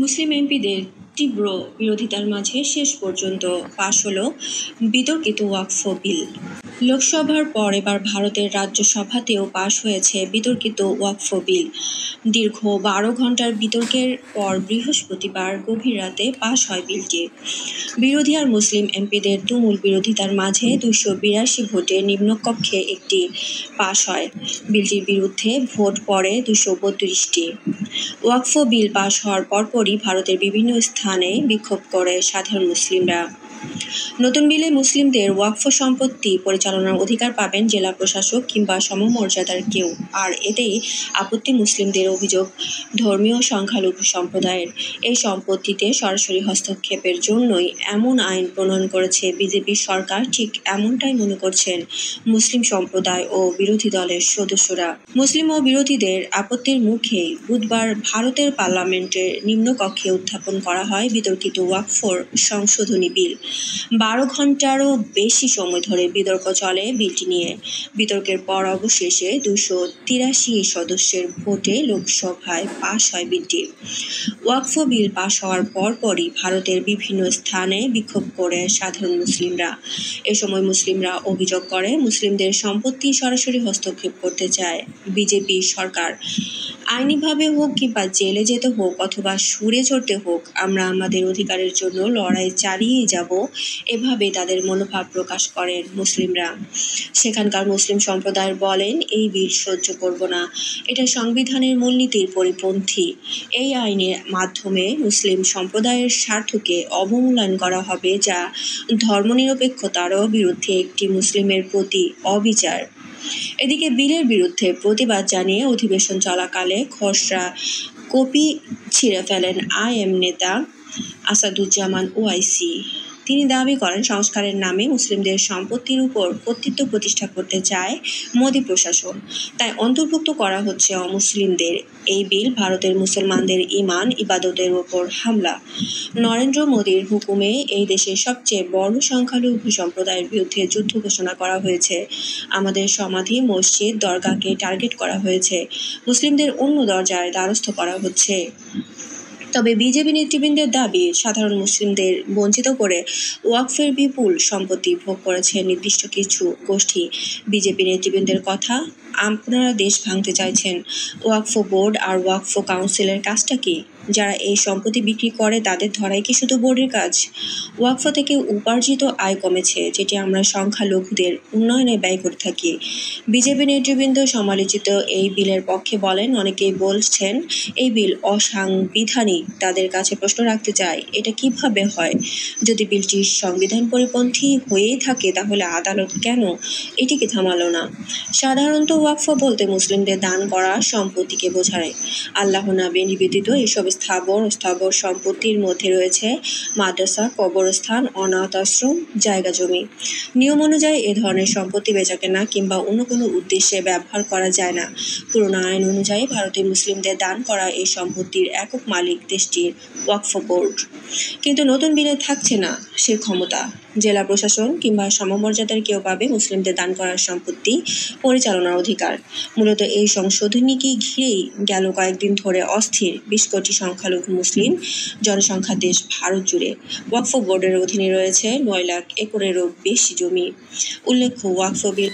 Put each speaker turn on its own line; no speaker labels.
মুসলিম এমপিদের তীব্র বিরোধিতার মাঝে শেষ পর্যন্ত পাশ হল বিতর্কিত ওয়াকফ বিল। লোকসভার পর এবার ভারতের রাজ্যসভাতেও পাশ হয়েছে বিতর্কিত ওয়াকফ বিল। দীর্ঘ 12 ঘণ্টার বিতর্কের পর বৃহস্পতিবার গভীর রাতে পাশ হয় বিলটি। বিরোধী আর মুসলিম এমপিদের তুমুল বিরোধিতার মাঝে 282 ভোটে নিম্নকক্ষে একটি পাশ হয়। বিলটির বিরুদ্ধে ভোট পড়ে 232টি। ওয়াকফ বিল পাশ হওয়ার পরপরই ভারতের বিভিন্ন স্থানে বিক্ষোভ করে সাধারণ মুসলিমরা। নতুন বিলে মুসলিমদের ওয়াকফ সম্পত্তি পরিচালনার অধিকার পাবেন জেলা প্রশাসক কিংবা সমমর্যাদার কেউ। আর এতেই আপত্তি মুসলিমদের অভিযোগ, ধর্মীয় সংখ্যালঘু সম্প্রদায়ের এই সম্পত্তিতে সরাসরি হস্তক্ষেপের জন্যই এমন আইন প্রণয়ন করেছে বিজেপি সরকার। ঠিক এমনটাই মনে করছেন মুসলিম সম্প্রদায় ও বিরোধী দলের সদস্যরা। মুসলিম ও বিরোধীদের আপত্তির মুখেই বুধবার ভারতের পার্লামেন্টের নিম্নকক্ষে উত্থাপন করা হয় বিতর্কিত ওয়াকফ সংশোধনী বিল। 12 ঘণ্টারও বেশি সময় ধরে বিতর্ক চলে বিলটি নিয়ে। বিতর্কের পর অবশেষে 283 সদস্যের ভোটে লোকসভায় পাশ হয় বিলটি। ওয়াকফ বিল পাশ হওয়ার পরপরই ভারতের বিভিন্ন স্থানে বিক্ষোভ করে সাধারণ মুসলিমরা। এ সময় মুসলিমরা অভিযোগ করে মুসলিমদের সম্পত্তি সরাসরি হস্তক্ষেপ করতে চায় বিজেপি সরকার। আইনিভাবে হোক কিংবা জেলে যেতে হোক অথবা সুরে চড়তে হোক, আমরা আমাদের অধিকারের জন্য লড়াই চালিয়েই যাব, এভাবে তাদের মনোভাব প্রকাশ করেন মুসলিমরা। সেখানকার মুসলিম সম্প্রদায় বলেন, এই বিল সহ্য করব না, এটা সংবিধানের মূলনীতির পরিপন্থী। এই আইনের মাধ্যমে মুসলিম সম্প্রদায়ের স্বার্থকে অবমূল্যায়ন করা হবে, যা ধর্মনিরপেক্ষতারও বিরুদ্ধে, একটি মুসলিমের প্রতি অবিচার। এদিকে বিলের বিরুদ্ধে প্রতিবাদ জানিয়ে অধিবেশন চলাকালে খসড়া কপি ছিঁড়ে ফেলেন আইএম নেতা আসাদুজ্জামান ওয়াইসি। তিনি দাবি করেন, সংস্কারের নামে মুসলিমদের সম্পত্তির উপর কর্তৃত্ব প্রতিষ্ঠা করতে চায় মোদি প্রশাসন, তাই অন্তর্ভুক্ত করা হচ্ছে অমুসলিমদের। এই বিল ভারতের মুসলমানদের ঈমান ইবাদতের ওপর হামলা। নরেন্দ্র মোদির হুকুমে এই দেশের সবচেয়ে বড় সংখ্যালঘু সম্প্রদায়ের বিরুদ্ধে যুদ্ধ ঘোষণা করা হয়েছে। আমাদের সমাধি, মসজিদ, দরগাকে টার্গেট করা হয়েছে। মুসলিমদের অন্য দরজায় দ্বারস্থ করা হচ্ছে। তবে বিজেপি নেতৃবৃন্দের দাবি, সাধারণ মুসলিমদের বঞ্চিত করে ওয়াকফের বিপুল সম্পত্তি ভোগ করেছে নির্দিষ্ট কিছু গোষ্ঠী। বিজেপি নেতৃবৃন্দের কথা, আপনারা দেশ ভাঙতে চাইছেন। ওয়াকফ বোর্ড আর ওয়াকফ কাউন্সিলের কাজটা কি? যারা এই সম্পত্তি বিক্রি করে তাদের ধরাই কি শুধু বোর্ডের কাজ? ওয়াকফ থেকে উপার্জিত আয় কমেছে, যেটি আমরা সংখ্যালঘুদের উন্নয়নে ব্যয় করে থাকি। বিজেপি নেতৃবৃন্দ সমালোচিত এই বিলের পক্ষে বলেন, অনেকেই বলছেন এই বিল অসাংবিধানিক। তাদের কাছে প্রশ্ন রাখতে চাই, এটা কিভাবে হয়? যদি বিলটি সংবিধান পরিপন্থী হয়েই থাকে, তাহলে আদালত কেন এটিকে থামালো না? সাধারণত ওয়াকফ বলতে মুসলিমদের দান করা সম্পত্তিকে বোঝায়। আল্লাহ নামে নিবেদিত এসব স্থাবর সম্পত্তির মধ্যে রয়েছে মাদ্রাসা, কবরস্থান, অনাথ আশ্রম, জায়গা জমি। নিয়ম অনুযায়ী এ ধরনের সম্পত্তি বেচাকেনা কিংবা অন্য কোনো উদ্দেশ্যে ব্যবহার করা যায় না। পুরনো আইন অনুযায়ী ভারতের মুসলিমদের দান করা এই সম্পত্তির একক মালিক দেশটির ওয়াকফ বোর্ড। কিন্তু নতুন বিলে থাকছে না সে ক্ষমতা। জেলা প্রশাসন কিংবা সমমর্যাদার কেউ পাবে মুসলিমদের দান করার সম্পত্তি পরিচালনার অধিকার। মূলত এই সংশোধনীকে ঘিরেই গেল কয়েকদিন ধরে অস্থির 20 কোটি সংখ্যালঘু মুসলিম জনসংখ্যার দেশ ভারত জুড়ে। ওয়াকফ বোর্ডের অধীনে রয়েছে 9 লাখ একরেরও বেশি জমি। উল্লেখ্য, ওয়াকফ বিল